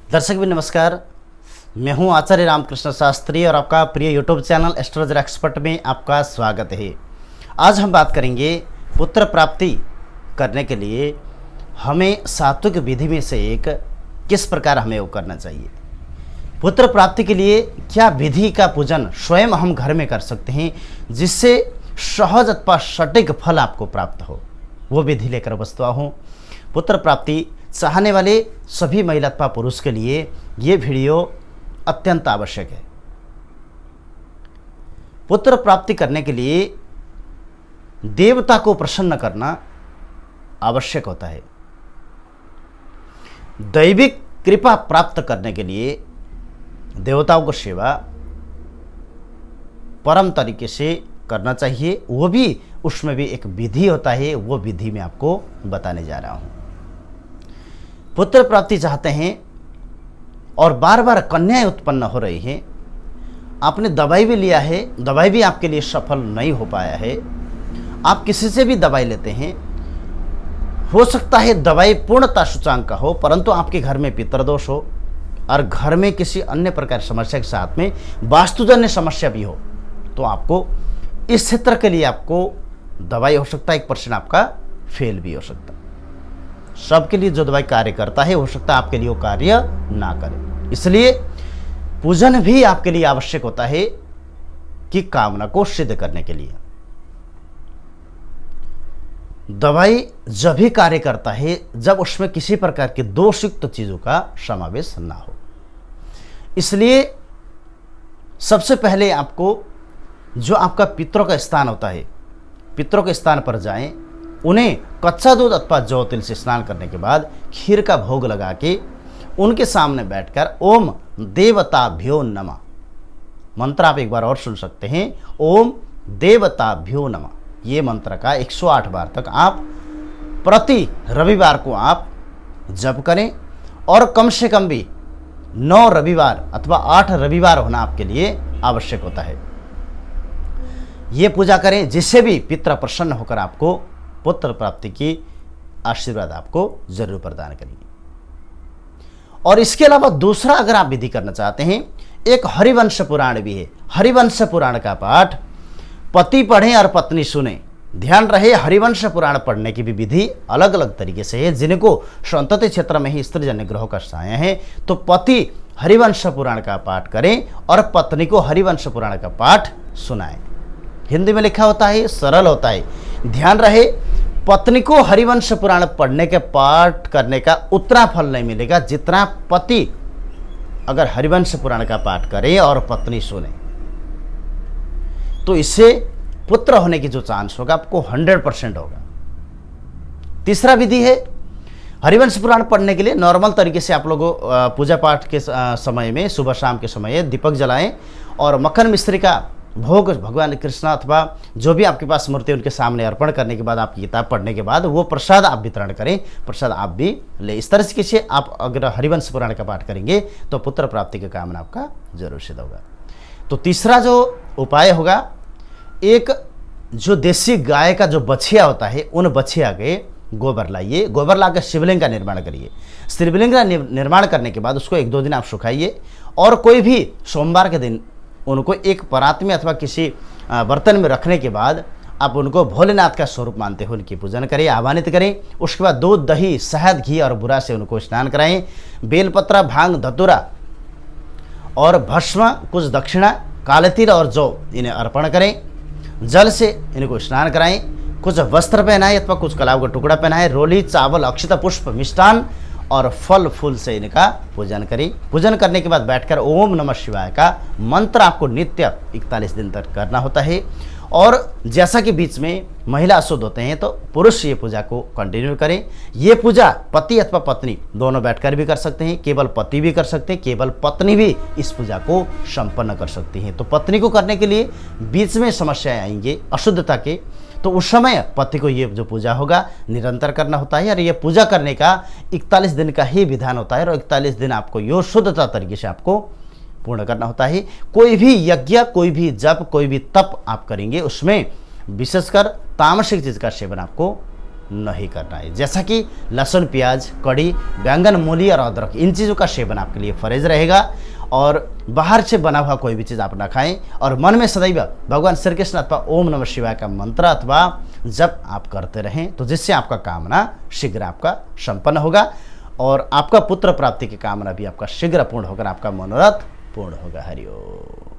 दर्शक भी नमस्कार। मैं हूं आचार्य रामकृष्ण शास्त्री और आपका प्रिय यूट्यूब चैनल एस्ट्रोलॉजर एक्सपर्ट में आपका स्वागत है। आज हम बात करेंगे पुत्र प्राप्ति करने के लिए हमें सात्विक विधि में से एक किस प्रकार हमें वो करना चाहिए। पुत्र प्राप्ति के लिए क्या विधि का पूजन स्वयं हम घर में कर सकते हैं जिससे सहज अथवा सटीक फल आपको प्राप्त हो, वो विधि लेकर उपस्थित हूँ। पुत्र प्राप्ति चाहने वाले सभी महिला अथवा पुरुष के लिए ये वीडियो अत्यंत आवश्यक है। पुत्र प्राप्ति करने के लिए देवता को प्रसन्न करना आवश्यक होता है। दैविक कृपा प्राप्त करने के लिए देवताओं को सेवा परम तरीके से करना चाहिए, वो भी उसमें भी एक विधि होता है। वो विधि मैं आपको बताने जा रहा हूँ। पुत्र प्राप्ति चाहते हैं और बार बार कन्याएं उत्पन्न हो रही हैं, आपने दवाई भी लिया है, दवाई भी आपके लिए सफल नहीं हो पाया है, आप किसी से भी दवाई लेते हैं, हो सकता है दवाई पूर्णतः सूचांक का हो परंतु आपके घर में पितृदोष हो और घर में किसी अन्य प्रकार समस्या के साथ में वास्तुजन्य समस्या भी हो, तो आपको इस क्षेत्र के लिए आपको दवाई हो सकता है 1% आपका फेल भी हो सकता है। सबके लिए जो दवाई कार्य करता है हो सकता है आपके लिए वो कार्य ना करे, इसलिए पूजन भी आपके लिए आवश्यक होता है कि कामना को सिद्ध करने के लिए। दवाई जब भी कार्य करता है जब उसमें किसी प्रकार के दोषयुक्त चीजों का समावेश ना हो। इसलिए सबसे पहले आपको जो आपका पितरों का स्थान होता है, पितरों के स्थान पर जाएं, उन्हें कच्चा दूध अथवा जौ तिल से स्नान करने के बाद खीर का भोग लगा के उनके सामने बैठकर ओम देवताभ्यो नमः मंत्र आप एक बार और सुन सकते हैं। ओम देवताभ्यो नमः ये मंत्र का 108 बार तक आप प्रति रविवार को आप जप करें और कम से कम भी 9 रविवार अथवा 8 रविवार होना आपके लिए आवश्यक होता है। ये पूजा करें जिससे भी पितर प्रसन्न होकर आपको पुत्र प्राप्ति की आशीर्वाद आपको जरूर प्रदान करेंगे। और इसके अलावा दूसरा अगर आप विधि करना चाहते हैं, एक हरिवंश पुराण भी है। हरिवंश पुराण का पाठ पति पढ़ें और पत्नी सुने। ध्यान रहे, हरिवंश पुराण पढ़ने की भी विधि अलग अलग तरीके से है। जिनको संतति क्षेत्र में ही स्त्रीजन्य ग्रहों का साया है तो पति हरिवंश पुराण का पाठ करें और पत्नी को हरिवंश पुराण का पाठ सुनाएं। हिंदी में लिखा होता है, सरल होता है। ध्यान रहे, पत्नी को हरिवंश पुराण पढ़ने के पाठ करने का उतना फल नहीं मिलेगा जितना पति अगर हरिवंश पुराण का पाठ करे और पत्नी सुने, तो इससे पुत्र होने की जो चांस होगा आपको 100% होगा। तीसरा विधि है, हरिवंश पुराण पढ़ने के लिए नॉर्मल तरीके से आप लोग पूजा पाठ के समय में सुबह शाम के समय दीपक जलाएं और मक्खन मिश्री का भोग भगवान कृष्ण अथवा जो भी आपके पास मूर्ति उनके सामने अर्पण करने के बाद आपकी किताब पढ़ने के बाद वो प्रसाद आप वितरण करें, प्रसाद आप भी ले। इस तरह से आप अगर हरिवंश पुराण का पाठ करेंगे तो पुत्र प्राप्ति की कामना आपका जरूर सिद्ध होगा। तो तीसरा जो उपाय होगा, एक जो देसी गाय का जो बछिया होता है उन बछिया के गोबर लाइए, गोबर ला कर शिवलिंग का निर्माण करिए। शिवलिंग का निर्माण करने के बाद उसको 1-2 दिन आप सुखाइए और कोई भी सोमवार के दिन उनको एक परात में अथवा किसी बर्तन में रखने के बाद आप उनको भोलेनाथ का स्वरूप मानते हुए उनकी पूजन करें, आह्वानित करें। उसके बाद दूध, दही, शहद, घी और बुरा से उनको स्नान कराएं। बेलपत्र, भांग, धतूरा और भस्म, कुछ दक्षिणा, काले तिल और जौ इन्हें अर्पण करें। जल से इनको स्नान कराएं। कुछ वस्त्र पहनाएं अथवा कुछ कलाव का टुकड़ा पहनाएं। रोली, चावल, अक्षत, पुष्प, मिष्टान और फल फूल से इनका पूजन करें। पूजन करने के बाद बैठकर ओम नमः शिवाय का मंत्र आपको नित्य 41 दिन तक करना होता है। और जैसा कि बीच में महिला अशुद्ध होते हैं तो पुरुष ये पूजा को कंटिन्यू करें। ये पूजा पति अथवा पत्नी दोनों बैठकर भी कर सकते हैं, केवल पति भी कर सकते हैं, केवल पत्नी भी इस पूजा को संपन्न कर सकती हैं। तो पत्नी को करने के लिए बीच में समस्याएं आएंगी अशुद्धता के, तो उस समय पति को ये जो पूजा होगा निरंतर करना होता है। और ये पूजा करने का 41 दिन का ही विधान होता है और 41 दिन आपको यो शुद्धता तरीके से आपको पूर्ण करना होता है। कोई भी यज्ञ, कोई भी जप, कोई भी तप आप करेंगे उसमें विशेषकर तामसिक चीज का सेवन आपको नहीं करना है। जैसा कि लहसुन, प्याज, कड़ी, बैंगन, मूली और अदरक, इन चीज़ों का सेवन आपके लिए फर्ज रहेगा। और बाहर से बना हुआ कोई भी चीज़ आप ना खाएं। और मन में सदैव भगवान श्री कृष्ण अथवा ओम नमः शिवाय का मंत्र अथवा जप आप करते रहें, तो जिससे आपका कामना शीघ्र आपका संपन्न होगा और आपका पुत्र प्राप्ति की कामना भी आपका शीघ्र पूर्ण होकर आपका मनोरथ पूर्ण होगा। हरिओम।